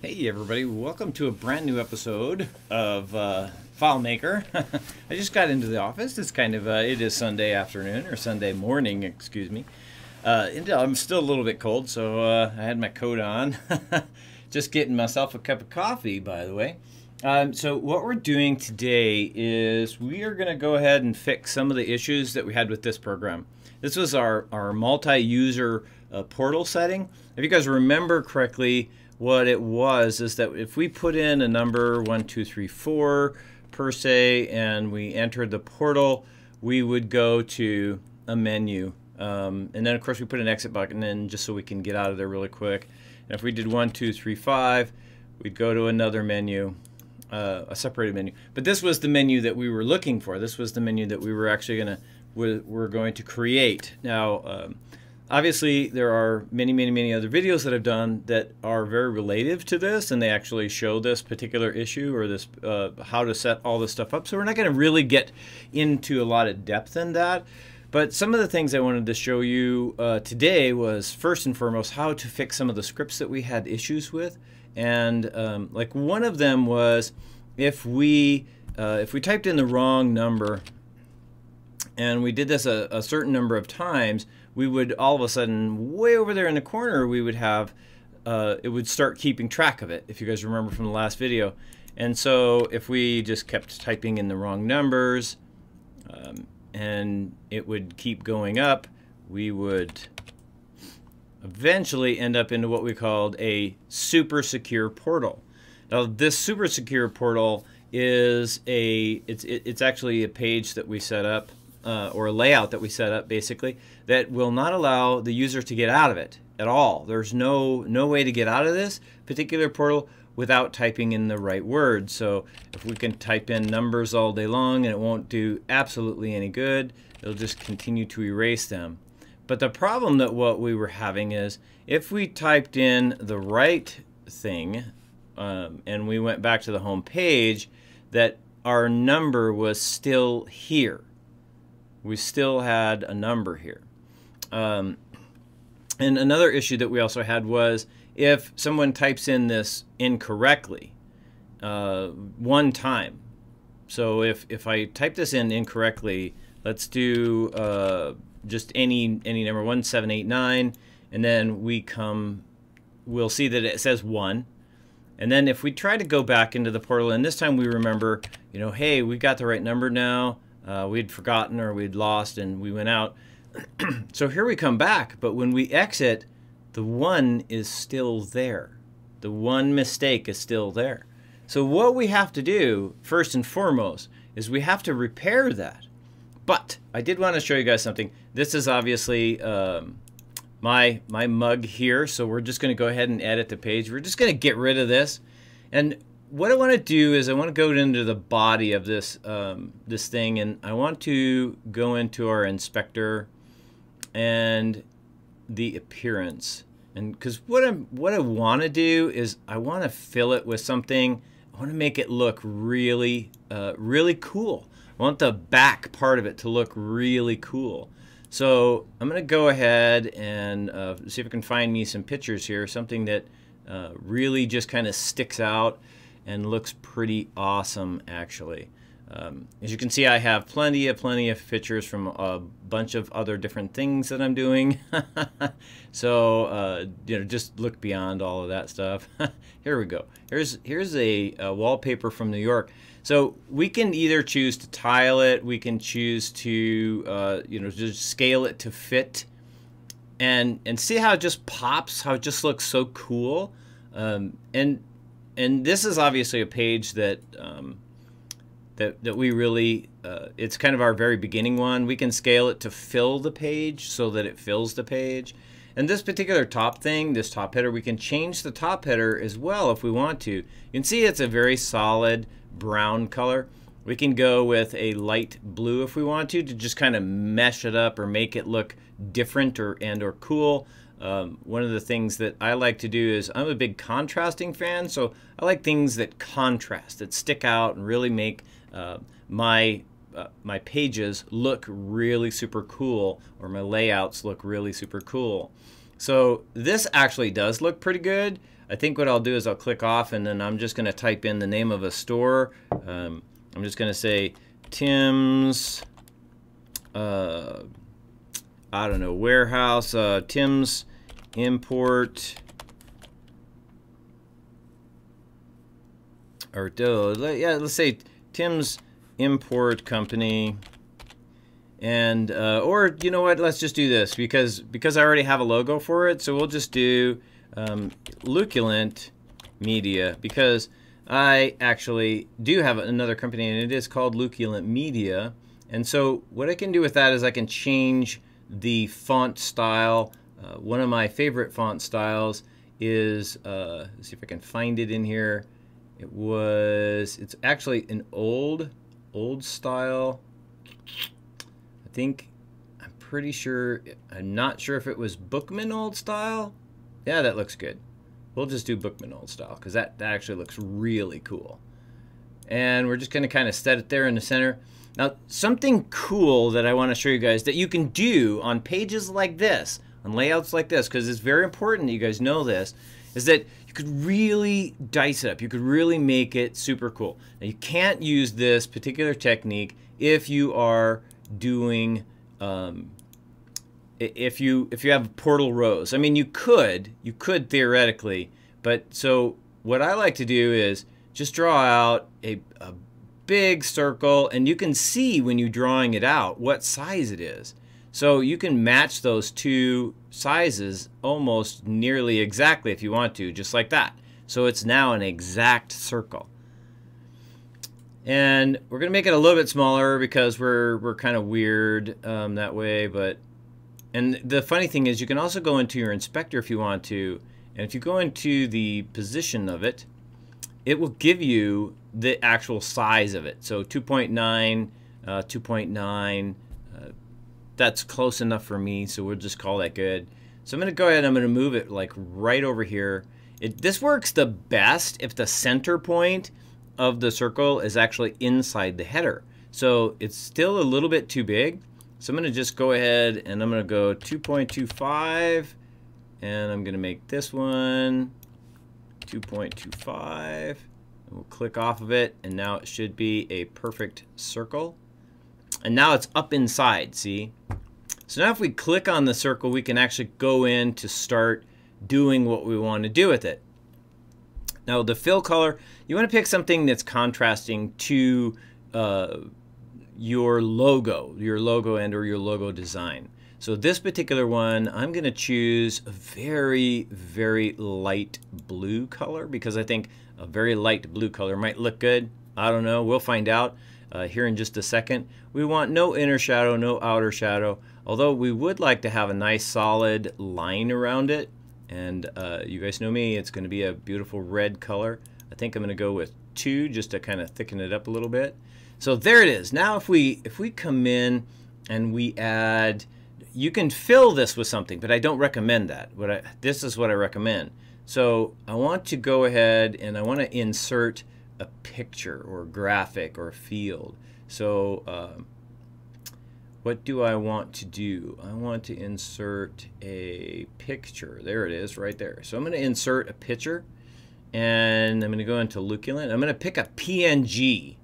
Hey everybody, welcome to a brand new episode of FileMaker. I just got into the office. It's kind of, it is Sunday afternoon, or Sunday morning, excuse me. And I'm still a little bit cold, so I had my coat on. Just getting myself a cup of coffee, by the way. So what we're doing today is we are going to go ahead and fix some of the issues that we had with this program. This was our multi-user portal setting. If you guys remember correctly, what it was is that if we put in a number 1, 2, 3, 4 per se, and we entered the portal, we would go to a menu. And then of course we put an exit button in just so we can get out of there really quick. And if we did 1, 2, 3, 5, we'd go to another menu, a separated menu. But this was the menu that we were looking for. This was the menu that we were actually going to create. Now, obviously, there are many other videos that I've done that are very relative to this, and they actually show this particular issue or this how to set all this stuff up. So we're not going to really get into a lot of depth in that. But some of the things I wanted to show you today was, first and foremost, how to fix some of the scripts that we had issues with. And like one of them was if we typed in the wrong number, and we did this a certain number of times, we would all of a sudden, way over there in the corner, we would have, it would start keeping track of it, if you guys remember from the last video. And so if we just kept typing in the wrong numbers, and it would keep going up, we would eventually end up into what we called a super secure portal. Now this super secure portal is it's actually a page that we set up, or a layout that we set up basically, that will not allow the user to get out of it at all. There's no way to get out of this particular portal without typing in the right word. So if we can type in numbers all day long and it won't do absolutely any good, it'll just continue to erase them. But the problem that what we were having is if we typed in the right thing and we went back to the home page, that our number was still here. We still had a number here. And another issue that we also had was if someone types in this incorrectly one time. So if I type this in incorrectly, let's do just any number, 1789, and then we'll see that it says 1. And then if we try to go back into the portal, and this time we remember, you know, hey, we got the right number now. We'd forgotten or we'd lost and we went out. So here we come back, but when we exit, the 1 is still there. The 1 mistake is still there. So what we have to do, first and foremost, is we have to repair that. But I did want to show you guys something. This is obviously my mug here, so we're just going to go ahead and edit the page. We're just going to get rid of this. And what I want to do is I want to go into the body of this this thing, and I want to go into our inspector and the appearance. And because what I want to do is I want to fill it with something. I want to make it look really really cool. I want the back part of it to look really cool. So I'm going to go ahead and see if I can find me some pictures here, something that really just kind of sticks out and looks pretty awesome, actually. As you can see, I have plenty of pictures from a bunch of other different things that I'm doing. So you know, just look beyond all of that stuff. Here we go. Here's a wallpaper from New York. So we can either choose to tile it, we can choose to you know, just scale it to fit, and see how it just pops, how it just looks so cool. And this is obviously a page that that we really, it's kind of our very beginning one. We can scale it to fill the page so that it fills the page. And this particular top thing, this top header, we can change the top header as well if we want to. You can see it's a very solid brown color. We can go with a light blue if we want to just kind of mesh it up or make it look different or cool. One of the things that I like to do is I'm a big contrasting fan, so I like things that contrast, that stick out and really make my pages look really super cool, or my layouts look really super cool. So this actually does look pretty good. I think what I'll do is I'll click off, and then I'm just going to type in the name of a store. I'm just going to say Tim's, I don't know, warehouse, Tim's import, or yeah, let's say Tim's import company. And or you know what, let's just do this because I already have a logo for it, so we'll just do Luculent Media, because I actually do have another company and it is called Luculent Media. And so what I can do with that is I can change the font style. One of my favorite font styles is let's see if I can find it in here. It's actually an old style. I'm pretty sure, I'm not sure if it was Bookman old style. Yeah, that looks good. We'll just do Bookman old style because that actually looks really cool. And we're just going to kind of set it there in the center. Now, something cool that I want to show you guys that you can do on pages like this, on layouts like this, because it's very important that you guys know this, is that you could really dice it up. You could really make it super cool. Now, you can't use this particular technique if you are doing if you have portal rows. I mean, you could theoretically, but so what I like to do is just draw out a big circle, and you can see when you're drawing it out what size it is. So you can match those two sizes almost nearly exactly if you want to, just like that. So it's now an exact circle. And we're going to make it a little bit smaller because we're kind of weird that way. And the funny thing is you can also go into your inspector if you want to. And if you go into the position of it, it will give you the actual size of it. So 2.9, 2.9, that's close enough for me, so we'll just call that good. So I'm going to go ahead and I'm going to move it like right over here. This works the best if the center point of the circle is actually inside the header. So it's still a little bit too big. So I'm going to just go ahead and I'm going to go 2.25, and I'm going to make this one 2.25. And we'll click off of it, and now it should be a perfect circle. And now it's up inside, see? So now if we click on the circle, we can actually go in to start doing what we want to do with it. Now the fill color, you want to pick something that's contrasting to your logo and or your logo design. So this particular one, I'm going to choose a very, very light blue color because I think a very light blue color might look good. I don't know. We'll find out here in just a second. We want no inner shadow, no outer shadow, although we would like to have a nice solid line around it. And you guys know me, it's going to be a beautiful red color. I think I'm going to go with 2 just to kind of thicken it up a little bit. So there it is. Now if we come in and we add, you can fill this with something, but I don't recommend that. This is what I recommend. So I want to go ahead and I want to insert a picture or graphic or field. So what do I want to do? I want to insert a picture. There it is right there. So I'm going to insert a picture, and I'm going to go into Luculent. I'm going to pick a PNG.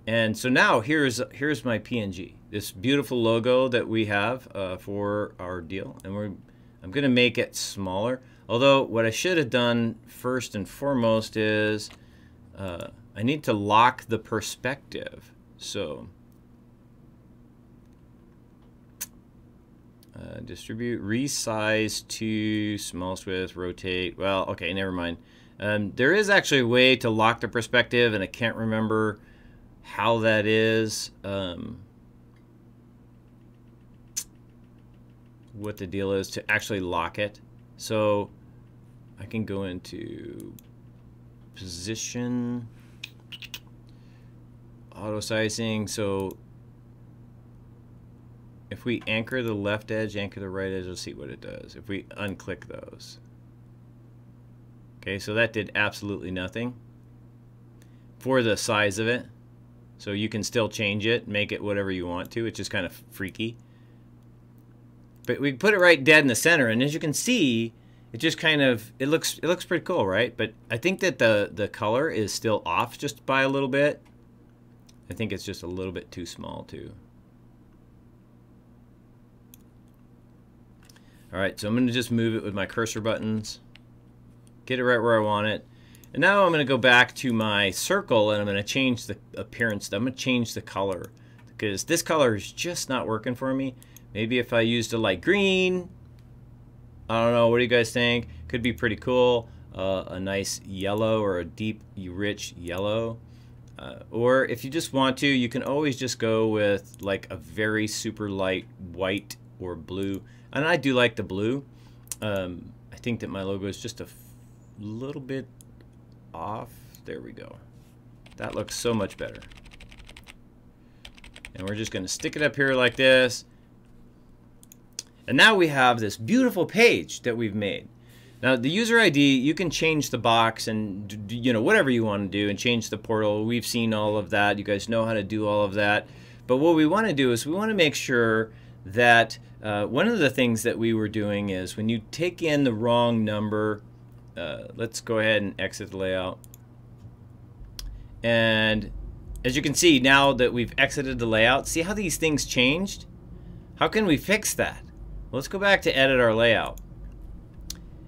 And so now here's my PNG. This beautiful logo that we have for our deal. And I'm going to make it smaller. Although what I should have done first and foremost is I need to lock the perspective. So distribute, resize to smallest width, rotate. Well, okay, never mind. There is actually a way to lock the perspective, and I can't remember how that is. What the deal is to actually lock it. So I can go into position, auto sizing. So if we anchor the left edge, anchor the right edge, let's see what it does. If we unclick those. Okay, so that did absolutely nothing for the size of it. So you can still change it, make it whatever you want to. It's just kind of freaky. But we put it right dead in the center, and as you can see, it just kind of, it looks pretty cool, right? But I think that the color is still off just by a little bit. I think it's just a little bit too small too. All right, so I'm going to just move it with my cursor buttons, get it right where I want it. And now I'm going to go back to my circle, and I'm going to change the appearance. I'm going to change the color because this color is just not working for me. Maybe if I used a light green, I don't know, what do you guys think? Could be pretty cool. A nice yellow or a deep, rich yellow. Or if you just want to, you can always just go with like a very super light white or blue. And I do like the blue. I think that my logo is just a little bit off. There we go. That looks so much better. And we're just going to stick it up here like this. And now we have this beautiful page that we've made. Now the user ID, you can change the box and, you know, whatever you want to do and change the portal. We've seen all of that. You guys know how to do all of that. But what we want to do is we want to make sure that one of the things that we were doing is when you take in the wrong number, let's go ahead and exit the layout. And as you can see, now that we've exited the layout, see how these things changed? How can we fix that? Well, let's go back to edit our layout.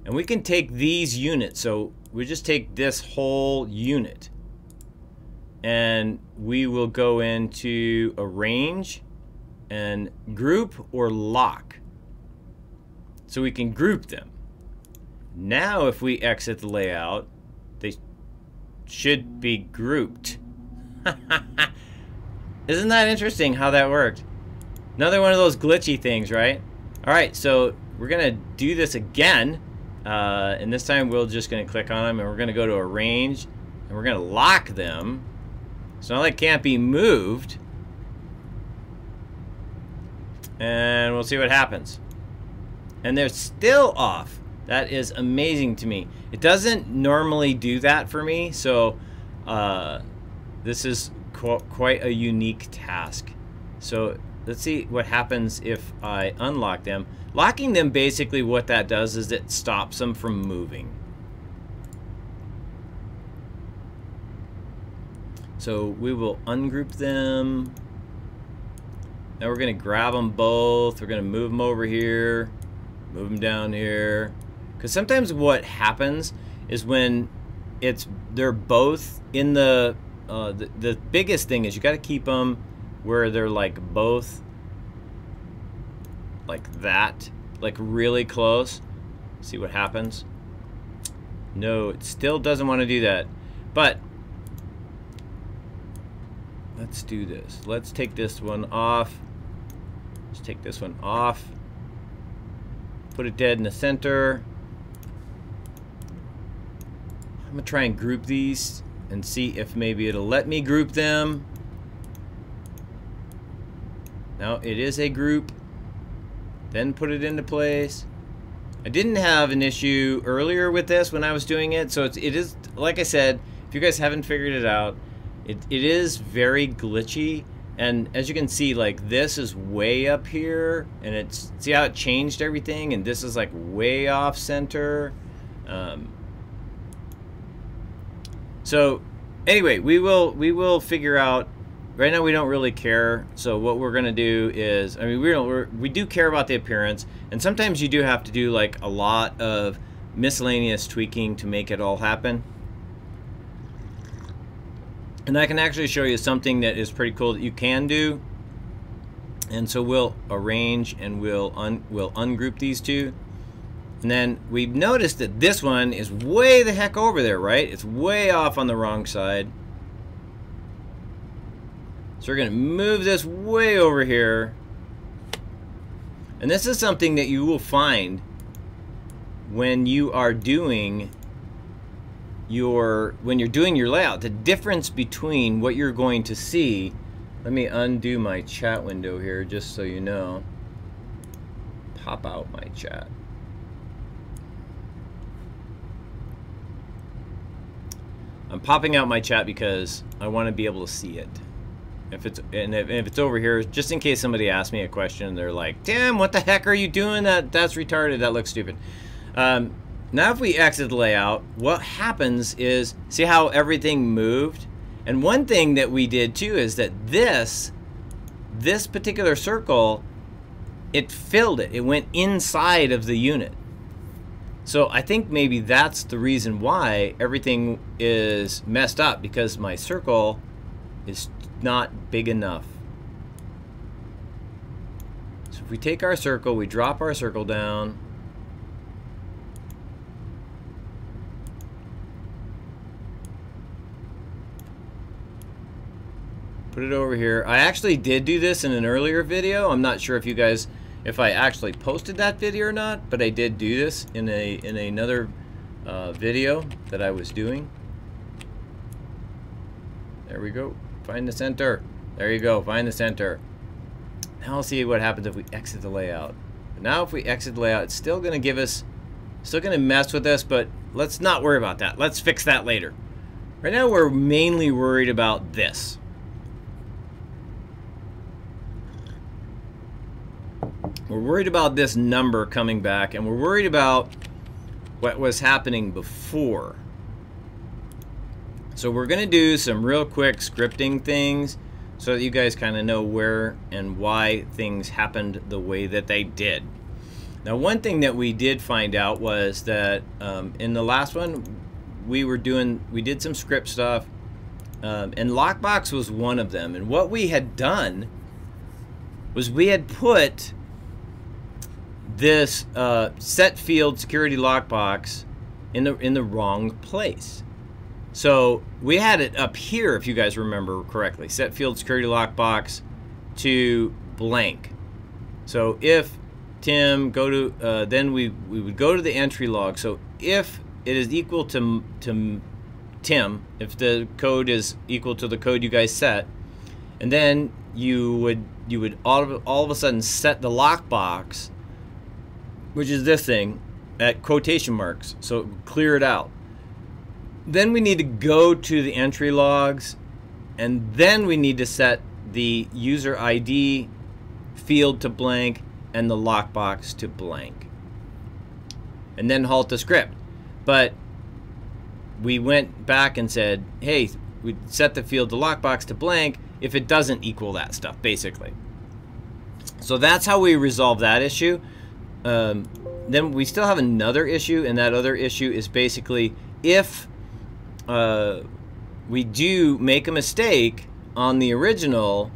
And we can take these units. So we just take this whole unit. And we will go into arrange and group or lock. So we can group them. Now if we exit the layout, they should be grouped. Isn't that interesting how that worked? Another one of those glitchy things, right? Alright, so we're going to do this again. And this time we're just going to click on them and we're going to go to arrange and we're going to lock them. So now they can't be moved. And we'll see what happens. And they're still off. That is amazing to me. It doesn't normally do that for me, so this is quite a unique task. So let's see what happens if I unlock them. Locking them, basically what that does is it stops them from moving. So we will ungroup them. Now we're going to grab them both. We're going to move them over here, move them down here. Because sometimes what happens is when they're both in the biggest thing is you got to keep them where they're like both like that, like really close. See what happens. No, it still doesn't want to do that. But let's do this. Let's take this one off. Let's take this one off. Put it dead in the center. I'm gonna try and group these and see if maybe it'll let me group them. Now it is a group. Then put it into place. I didn't have an issue earlier with this when I was doing it, so it is, like I said, if you guys haven't figured it out, it is very glitchy. And as you can see, like this is way up here, and it's, see how it changed everything, and this is like way off center. So anyway, we will figure out. Right now we don't really care. So what we're gonna do is, I mean, we do care about the appearance, and sometimes you do have to do like a lot of miscellaneous tweaking to make it all happen. And I can actually show you something that is pretty cool that you can do. And so we'll arrange and we'll ungroup these two. And then we've noticed that this one is way the heck over there, right? It's way off on the wrong side. So we're going to move this way over here. And this is something that you will find when you are doing your layout. The difference between what you're going to see. Let me undo my chat window here just so you know. Pop out my chat. I'm popping out my chat because I want to be able to see it. If it's over here, just in case somebody asks me a question, they're like, "Tim, what the heck are you doing? That's retarded. That looks stupid." Now if we exit the layout, what happens is, see how everything moved? And one thing that we did too is that this particular circle, it filled it. It went inside of the unit. So I think maybe that's the reason why everything is messed up, because my circle is not big enough. So if we take our circle, we drop our circle down. Put it over here. I actually did do this in an earlier video. I'm not sure if I actually posted that video or not, but I did do this in another video that I was doing. There we go. Find the center. There you go. Find the center. Now I'll see what happens if we exit the layout. But now if we exit the layout, it's still going to give us, still going to mess with us, but let's not worry about that. Let's fix that later. Right now we're mainly worried about this. We're worried about this number coming back, and we're worried about what was happening before. So we're going to do some real quick scripting things so that you guys kind of know where and why things happened the way that they did. Now, one thing that we did find out was that in the last one, we did some script stuff, and lockbox was one of them. And what we had done was we had put this set field security lockbox in the wrong place. So we had it up here, if you guys remember correctly, set field security lockbox to blank. So if Tim then we would go to the entry log. So if it is equal to Tim, if the code is equal to the code you guys set, and then you would all of a sudden set the lockbox, which is this thing, at quotation marks, so clear it out. Then we need to go to the entry logs, and then we need to set the user ID field to blank and the lockbox to blank, and then halt the script. But we went back and said, hey, we set the field to lockbox to blank if it doesn't equal that stuff, basically. So that's how we resolve that issue. Then we still have another issue, and that other issue is basically if we do make a mistake on the original,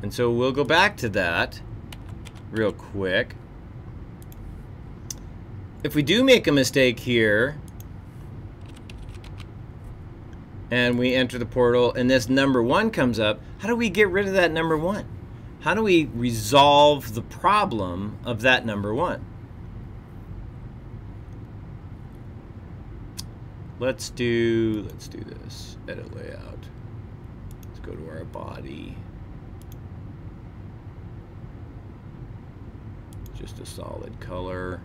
and so we'll go back to that real quick. If we do make a mistake here and we enter the portal and this number 1 comes up, how do we get rid of that number 1? How do we resolve the problem of that number 1? Let's do this. Edit layout. Let's go to our body. Just a solid color.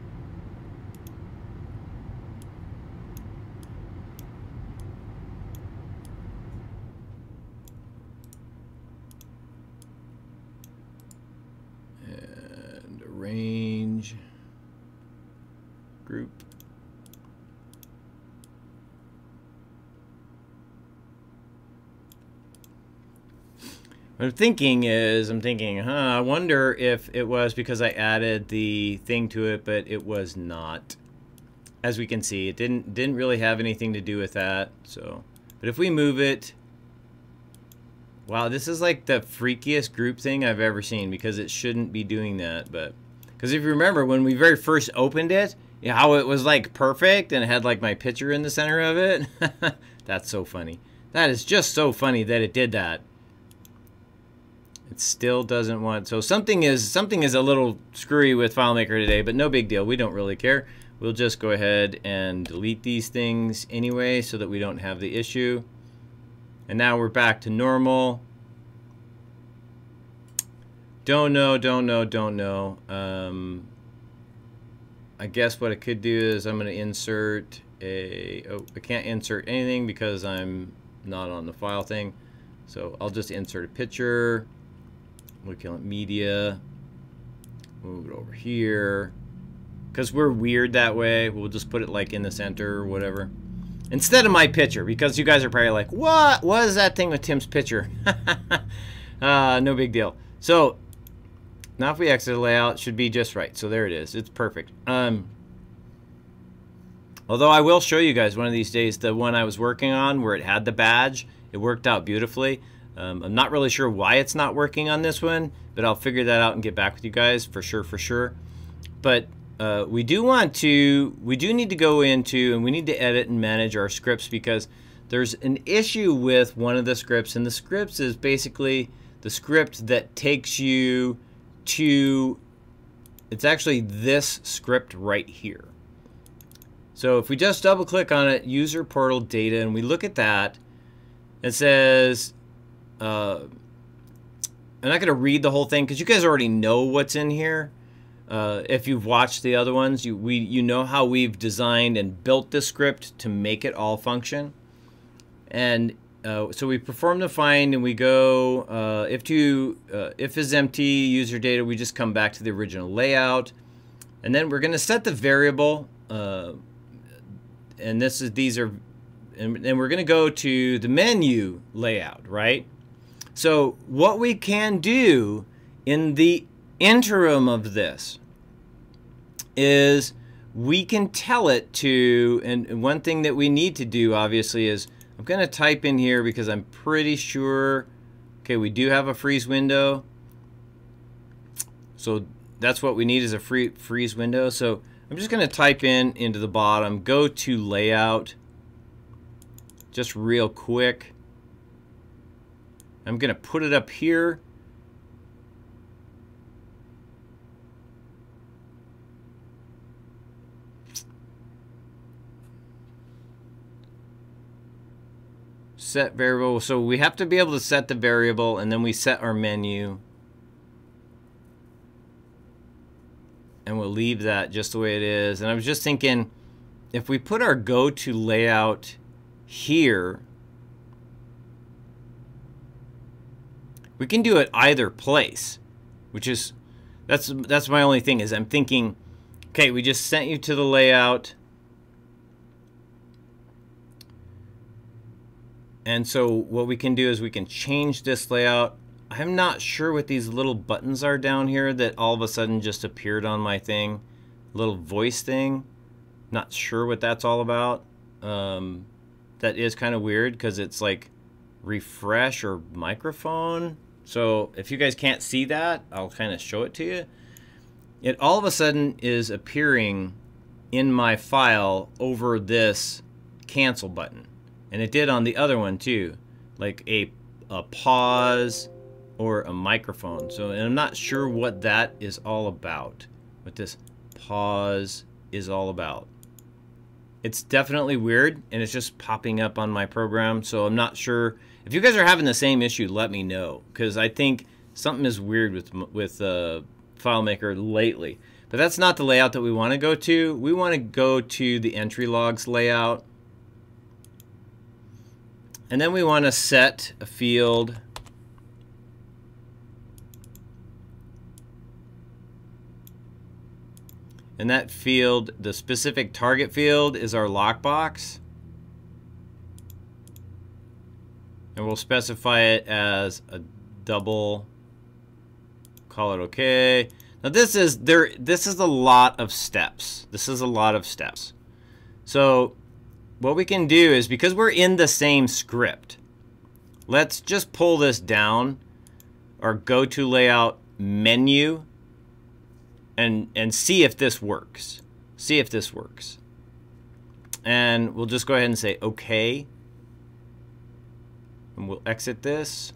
And arrange group. What I'm thinking, I wonder if it was because I added the thing to it, but it was not. As we can see, it didn't really have anything to do with that. So, but if we move it, wow, this is like the freakiest group thing I've ever seen, because it shouldn't be doing that. But because if you remember when we very first opened it, you know, how it was like perfect and it had like my picture in the center of it. That's so funny. That is just so funny that it did that. It still doesn't want, so something is a little screwy with FileMaker today, but no big deal. We don't really care. We'll just go ahead and delete these things anyway so that we don't have the issue. And now we're back to normal. Don't know. I guess what I could do is I'm going to insert a, I can't insert anything because I'm not on the file thing. So I'll just insert a picture. We'll call it media. Move it over here. Because we're weird that way, we'll just put it like in the center or whatever. Instead of my picture, because you guys are probably like, what is that thing with Tim's picture? No big deal. So now if we exit the layout, it should be just right. So there it is. It's perfect. Although I will show you guys one of these days the one I was working on where it had the badge. It worked out beautifully. I'm not really sure why it's not working on this one, but I'll figure that out and get back with you guys for sure. But we do need to go into and we need to edit and manage our scripts because there's an issue with one of the scripts, and the scripts is basically the script that takes you to, it's actually this script right here. So if we just double click on it, user portal data, and we look at that, it says, I'm not going to read the whole thing because you guys already know what's in here. If you've watched the other ones, you know how we've designed and built this script to make it all function. And so we perform the find and we go, if is empty, user data, we just come back to the original layout. And then we're going to set the variable, and and we're going to go to the menu layout, right? So what we can do in the interim of this is we can tell it to, and one thing that we need to do obviously is, I'm going to type in here because I'm pretty sure, okay, we do have a freeze window. So that's what we need is a freeze window. So I'm just going to type into the bottom, go to layout, just real quick. I'm going to put it up here. Set variable. So we have to be able to set the variable, and then we set our menu. And we'll leave that just the way it is. And I was just thinking, if we put our go to layout here, we can do it either place, which is, that's my only thing is I'm thinking, okay, we just sent you to the layout. And so what we can do is we can change this layout. I'm not sure what these little buttons are down here that all of a sudden just appeared on my thing. Little voice thing. Not sure what that's all about. That is kind of weird because it's like refresh or microphone. So if you guys can't see that, I'll kind of show it to you. It all of a sudden is appearing in my file over this cancel button. And it did on the other one too, like a pause or a microphone. So, and I'm not sure what that is all about, what this pause is all about. It's definitely weird, and it's just popping up on my program. So I'm not sure. If you guys are having the same issue, let me know, because I think something is weird with FileMaker lately. But that's not the layout that we want to go to. We want to go to the entry logs layout. And then we want to set a field. And that field, the specific target field, is our lockbox. And we'll specify it as a double. Call it OK. Now this is a lot of steps. This is a lot of steps. So what we can do is, because we're in the same script, let's just pull this down, our go to layout menu, and see if this works. See if this works. And we'll just go ahead and say OK. And we'll exit this.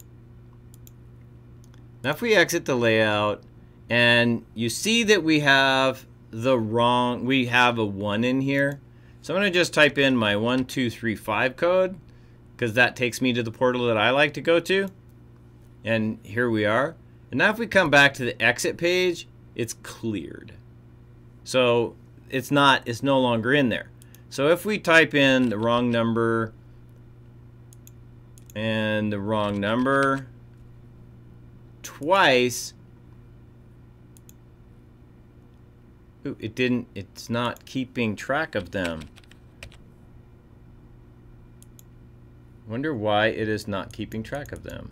Now if we exit the layout, and you see that we have a 1 in here. So I'm going to just type in my 1235 code, because that takes me to the portal that I like to go to. And here we are. And now if we come back to the exit page, it's cleared. So it's no longer in there. So if we type in the wrong number, and the wrong number twice. Ooh, it's not keeping track of them. Wonder why it is not keeping track of them.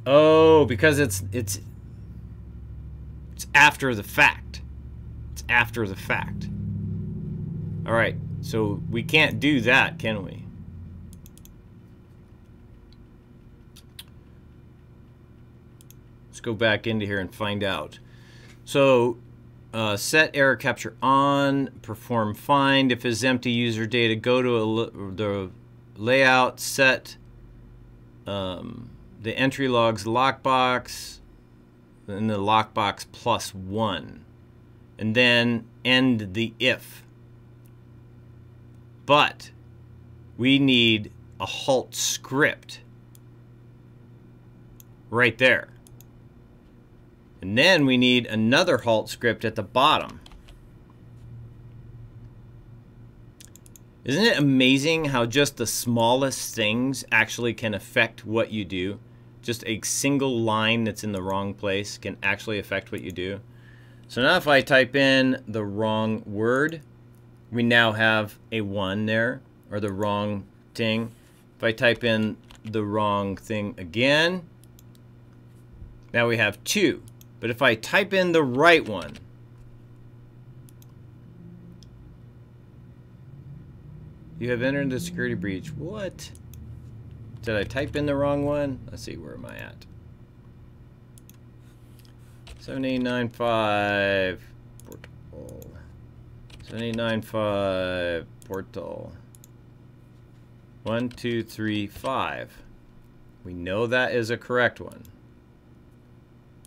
Oh, because it's after the fact. It's after the fact. All right, so we can't do that, can we? Let's go back into here and find out. So set error capture on, perform find. If it's empty user data, go to the layout, set the entry logs lockbox, and the lockbox +1, and then end the if. But we need a halt script right there. And then we need another halt script at the bottom. Isn't it amazing how just the smallest things actually can affect what you do? Just a single line that's in the wrong place can actually affect what you do. So now if I type in the wrong word, we now have a 1 there, or the wrong thing. If I type in the wrong thing again, now we have 2. But if I type in the right one, you have entered the security breach. What? Did I type in the wrong one? Let's see, where am I at? 7895 portal. 7895 portal. 1, 2, 3, 5. We know that is a correct one.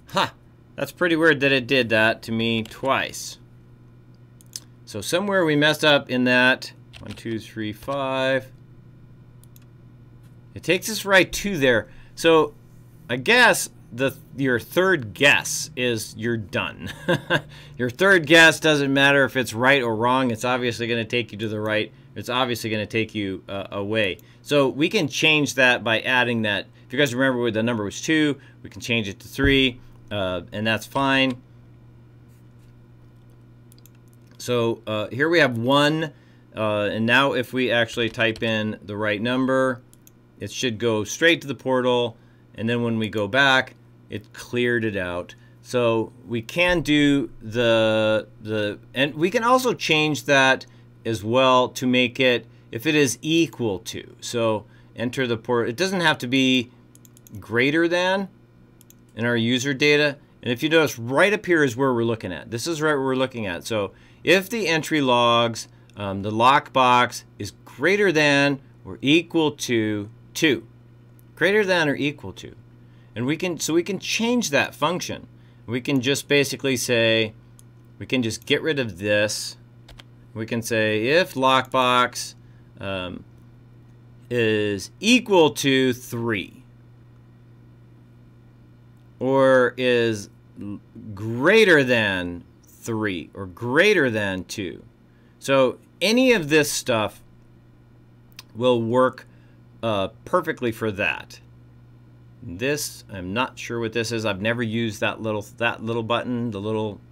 Ha! That's pretty weird that it did that to me twice. So somewhere we messed up in that. 1, 2, 3, 5. It takes us right to there. So I guess your third guess is you're done. Your third guess doesn't matter if it's right or wrong. It's obviously going to take you to the right. It's obviously going to take you away. So we can change that by adding that. If you guys remember where the number was 2, we can change it to 3. And that's fine. So here we have 1, and now if we actually type in the right number, it should go straight to the portal, and then when we go back, it cleared it out. So we can do and we can also change that as well to make it, if it is equal to. So enter the port. It doesn't have to be greater than in our user data. And if you notice, right up here is where we're looking at. This is right where we're looking at. So if the entry logs, the lockbox is greater than or equal to 2. Greater than or equal to. And we can change that function. We can just basically say, we can just get rid of this. We can say if lockbox is equal to 3. Or is greater than 3 or greater than 2. So any of this stuff will work perfectly for that. This, I'm not sure what this is. I've never used that little button.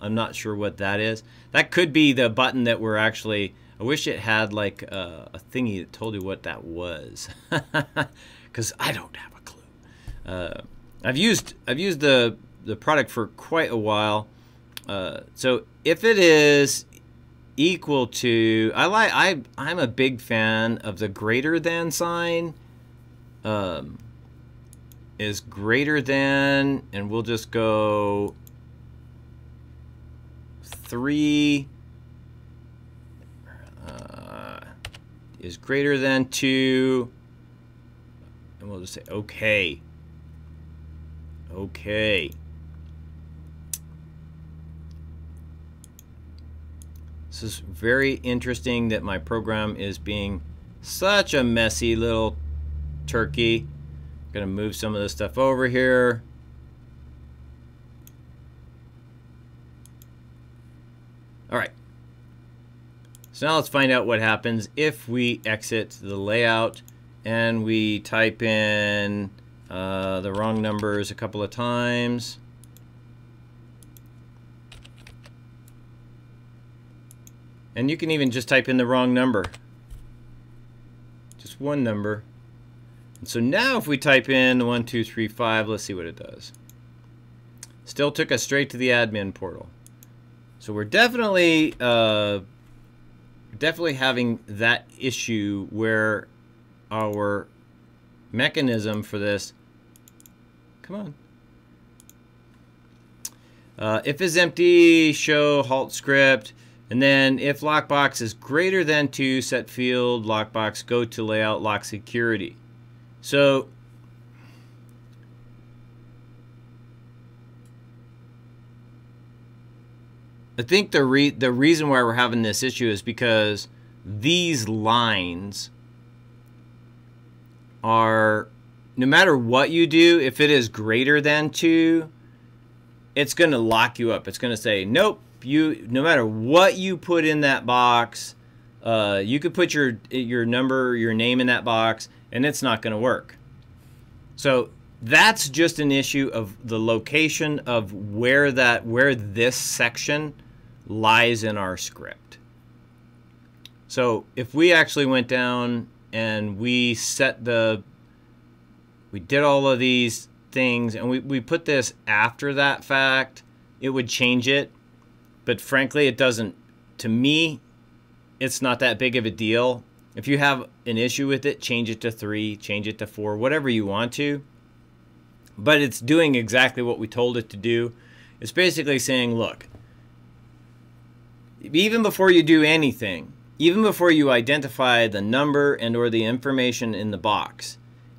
I'm not sure what that is. That could be the button that we're actually. I wish it had like a thingy that told you what that was, because I don't have a clue. I've used the product for quite a while. So if it is equal to, I'm a big fan of the greater than sign. Is greater than, and we'll just go 3 is greater than 2, and we'll just say okay. Okay. This is very interesting that my program is being such a messy little turkey. I'm going to move some of this stuff over here. All right. So now let's find out what happens if we exit the layout and we type in the wrong numbers a couple of times. And you can even just type in the wrong number. Just one number. And so now if we type in 1, 2, 3, 5, let's see what it does. Still took us straight to the admin portal. So we're definitely having that issue where our mechanism for this, come on. If is empty, show halt script, and then if lockbox is greater than 2, set field lockbox, go to layout lock security. So I think the reason why we're having this issue is because these lines are, no matter what you do, if it is greater than 2, it's going to lock you up. It's going to say, nope, no matter what you put in that box, you could put your number, your name in that box, and it's not going to work. So that's just an issue of the location of where this section lies in our script. So if we actually went down and we did all of these things and we put this after that fact, it would change it. But frankly, it doesn't. To me, it's not that big of a deal. If you have an issue with it, change it to 3, change it to 4, whatever you want to. But it's doing exactly what we told it to do. It's basically saying, look, even before you do anything, even before you identify the number and or the information in the box,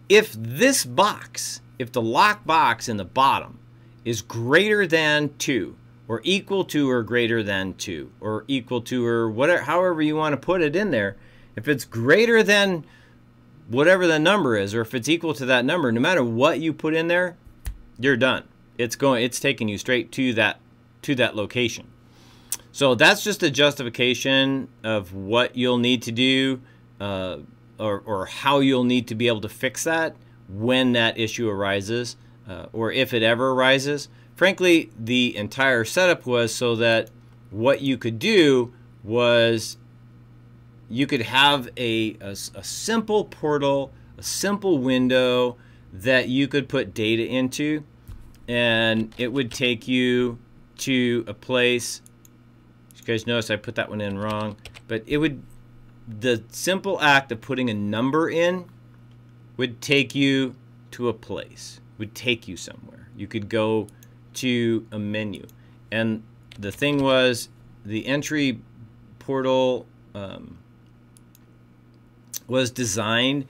if this box, if the lock box in the bottom is greater than 2, or equal to or greater than 2, or equal to or whatever, however you want to put it in there, if it's greater than whatever the number is, or if it's equal to that number, no matter what you put in there, you're done. It's taking you straight to that location. So that's just a justification of what you'll need to do, or how you'll need to be able to fix that when that issue arises, or if it ever arises. Frankly, the entire setup was so that what you could do was you could have a simple portal, a simple window that you could put data into, and it would take you to a place. You guys notice I put that one in wrong, but the simple act of putting a number in would take you to a place, would take you somewhere. You could go to a menu. And the thing was, the entry portal was designed,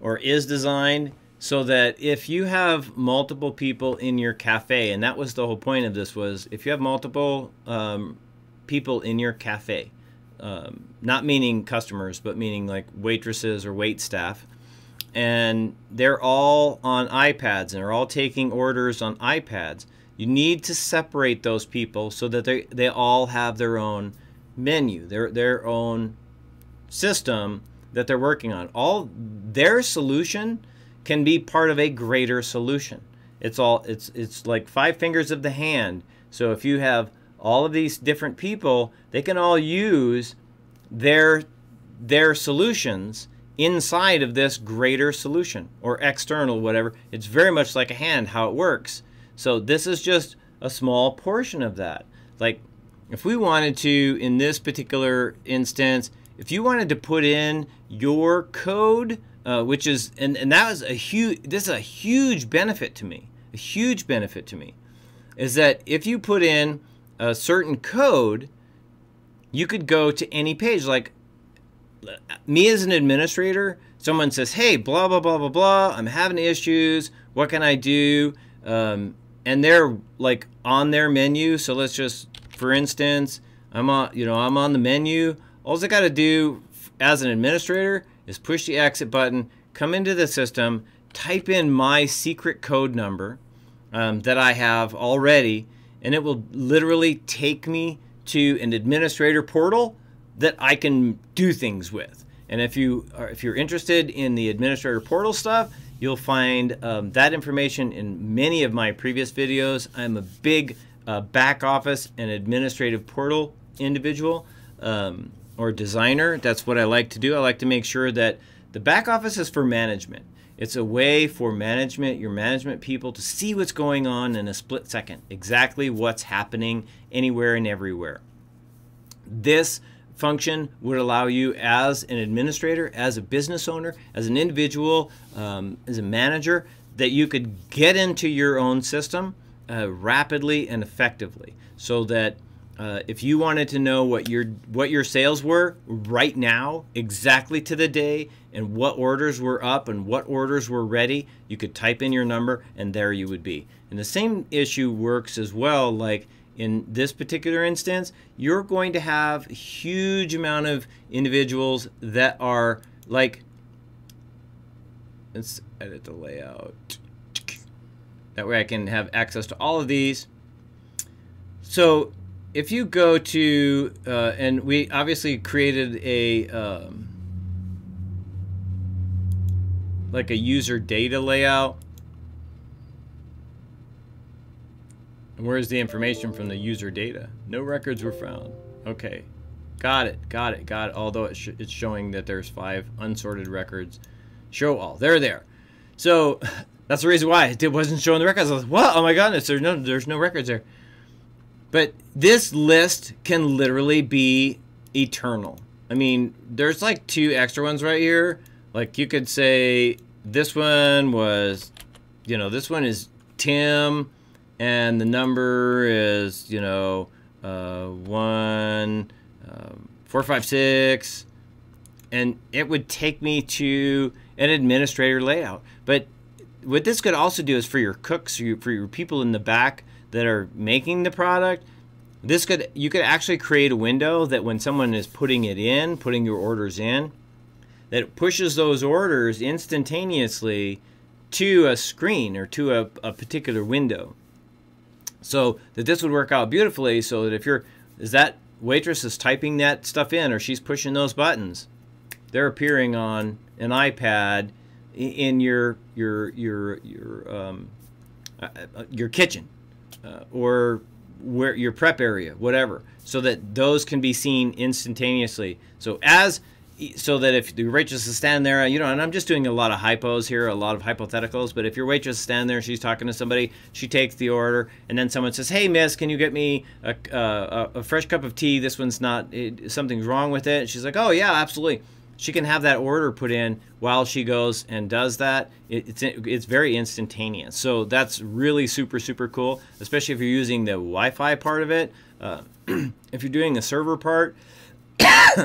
or is designed, so that if you have multiple people in your cafe, and that was the whole point of this, was if you have multiple people in your cafe, not meaning customers, but meaning like waitresses or wait staff, and they're all on iPads and are all taking orders on iPads, you need to separate those people so that they all have their own menu, their own system that they're working on. All their solution can be part of a greater solution. It's like 5 fingers of the hand. So if you have all of these different people, they can all use their solutions inside of this greater solution, or external, whatever. It's very much like a hand, how it works. So this is just a small portion of that. Like if we wanted to, in this particular instance, if you wanted to put in your code, which is, and that was this is a huge benefit to me. A huge benefit to me is that if you put in a certain code, you could go to any page. Like me as an administrator, someone says, hey, blah, blah, blah, blah, blah, I'm having issues, what can I do? And they're like on their menu. So let's just, for instance, I'm on the menu. All I got to do as an administrator is push the exit button, come into the system, type in my secret code number that I have already, and it will literally take me to an administrator portal that I can do things with. And if you're interested in the administrator portal stuff, you'll find that information in many of my previous videos. I'm a big back office and administrative portal individual or designer. That's what I like to do. I like to make sure that the back office is for management. It's a way for management, your management people, to see what's going on in a split second, exactly what's happening anywhere and everywhere. This function would allow you as an administrator, as a business owner, as an individual, as a manager, that you could get into your own system rapidly and effectively, so that if you wanted to know what your sales were right now, exactly to the day, and what orders were up and what orders were ready, you could type in your number and there you would be. And the same issue works as well. Like in this particular instance, you're going to have a huge amount of individuals that are like, let's edit the layout. That way I can have access to all of these. So if you go to, and we obviously created a, like a user data layout. And where's the information from the user data? No records were found. Okay, got it. Although it's showing that there's 5 unsorted records. Show all, they're there. So that's the reason why it wasn't showing the records. I was like, what? Oh my goodness, there's no records there. But this list can literally be eternal. I mean, there's like 2 extra ones right here. Like you could say this one was, you know, this one is Tim, and the number is, you know, 1456, and it would take me to an administrator layout. But what this could also do is for your cooks, for your people in the back that are making the product, you could actually create a window that when someone is putting your orders in, that it pushes those orders instantaneously to a screen or to a particular window. So that this would work out beautifully, so that as that waitress is typing that stuff in, or she's pushing those buttons, they're appearing on an iPad in your kitchen or where your prep area, whatever, so that those can be seen instantaneously. So that if the waitress is standing there, you know, and I'm just doing a lot of hypos here, a lot of hypotheticals, but if your waitress is standing there, she's talking to somebody, she takes the order, and then someone says, hey miss, can you get me a fresh cup of tea? This one's not, something's wrong with it. And she's like, oh yeah, absolutely. She can have that order put in while she goes and does that. It's very instantaneous. So that's really super, super cool, especially if you're using the Wi-Fi part of it. If you're doing the server part,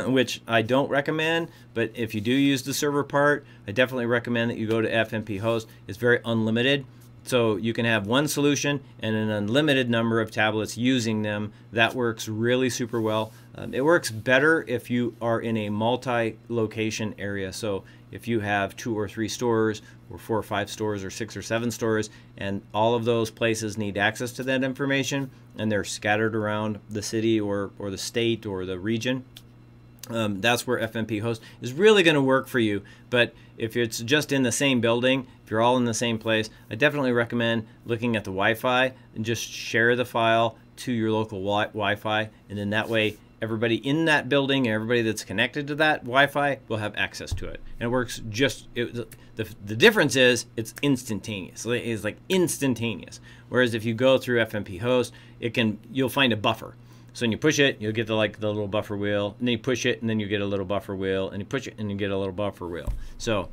which I don't recommend, but if you do use the server part, I definitely recommend that you go to FMP host. It's very unlimited. So you can have one solution and an unlimited number of tablets using them. That works really super well. It works better if you are in a multi-location area. So if you have 2 or 3 stores, or 4 or 5 stores, or 6 or 7 stores, and all of those places need access to that information, and they're scattered around the city or the state or the region, that's where FMP host is really going to work for you. But if it's just in the same building, if you're all in the same place, I definitely recommend looking at the Wi-Fi and just share the file to your local Wi-Fi, and then that way everybody in that building and everybody that's connected to that Wi-Fi will have access to it. And it works the difference is it's instantaneous. It's like instantaneous. Whereas if you go through FMP host, you'll find a buffer. So when you push it, you'll get the little buffer wheel, and then you push it, and then you get a little buffer wheel, and you push it, and you get a little buffer wheel. So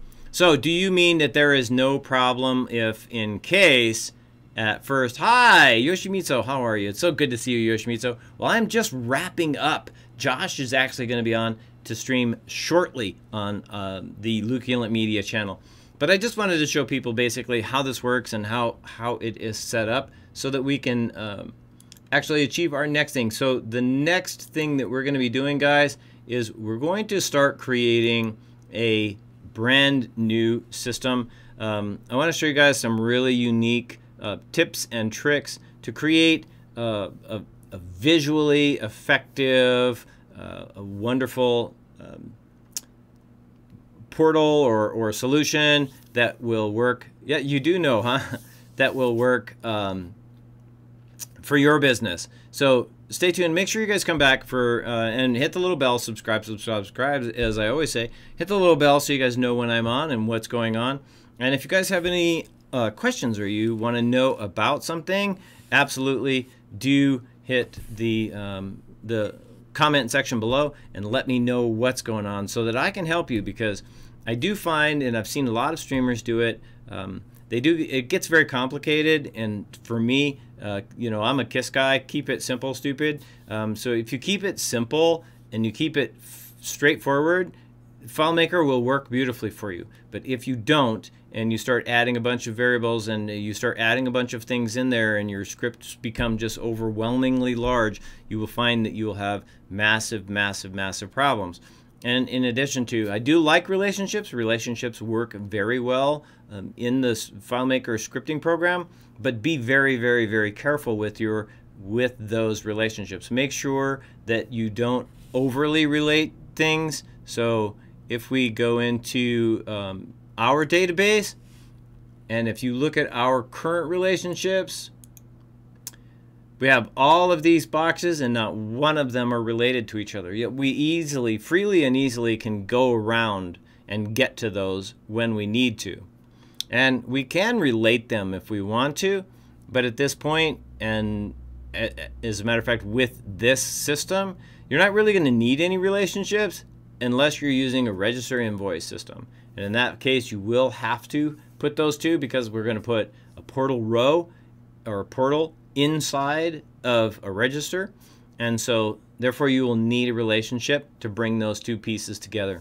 do you mean that there is no problem if, in case, at first, hi, Yoshimitsu, how are you? It's so good to see you, Yoshimitsu. Well, I'm just wrapping up. Josh is actually going to be on to stream shortly on the Luke Inlet Media channel. But I just wanted to show people basically how this works and how it is set up so that we can actually achieve our next thing. So the next thing that we're going to be doing, guys, is we're going to start creating a brand new system. I want to show you guys some really unique tips and tricks to create a visually effective a wonderful portal or solution that will work. Yeah, you do know, huh? That will work for your business. So stay tuned. Make sure you guys come back for and hit the little bell. Subscribe. As I always say, hit the little bell so you guys know when I'm on and what's going on. And if you guys have any questions or you want to know about something, absolutely do hit the comment section below and let me know what's going on so that I can help you, because I do find, and I've seen a lot of streamers do it, it gets very complicated, and for me, you know, I'm a KISS guy, keep it simple, stupid. So if you keep it simple and you keep it straightforward, FileMaker will work beautifully for you. But if you don't, and you start adding a bunch of variables and you start adding a bunch of things in there and your scripts become just overwhelmingly large, you will find that you will have massive, massive, massive problems. And in addition to, I do like relationships. Relationships work very well in the FileMaker scripting program, but be very, very, very careful with those relationships. Make sure that you don't overly relate things. So if we go into our database, and if you look at our current relationships, we have all of these boxes and not one of them are related to each other. Yet we freely and easily can go around and get to those when we need to. And we can relate them if we want to, but at this point, and as a matter of fact, with this system, you're not really going to need any relationships unless you're using a register invoice system. And in that case, you will have to put those two, because we're going to put a portal row or a portal inside of a register. And so therefore you will need a relationship to bring those two pieces together.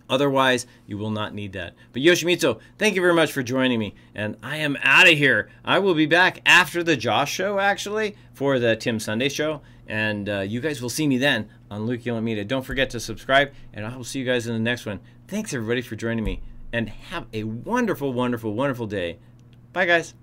Otherwise, you will not need that. But Yoshimitsu, thank you very much for joining me. And I am out of here. I will be back after the Josh show, actually, for the Tim Sunday show. And you guys will see me then on Luke Yellen Media. Don't forget to subscribe, and I will see you guys in the next one. Thanks, everybody, for joining me. And have a wonderful, wonderful, wonderful day. Bye, guys.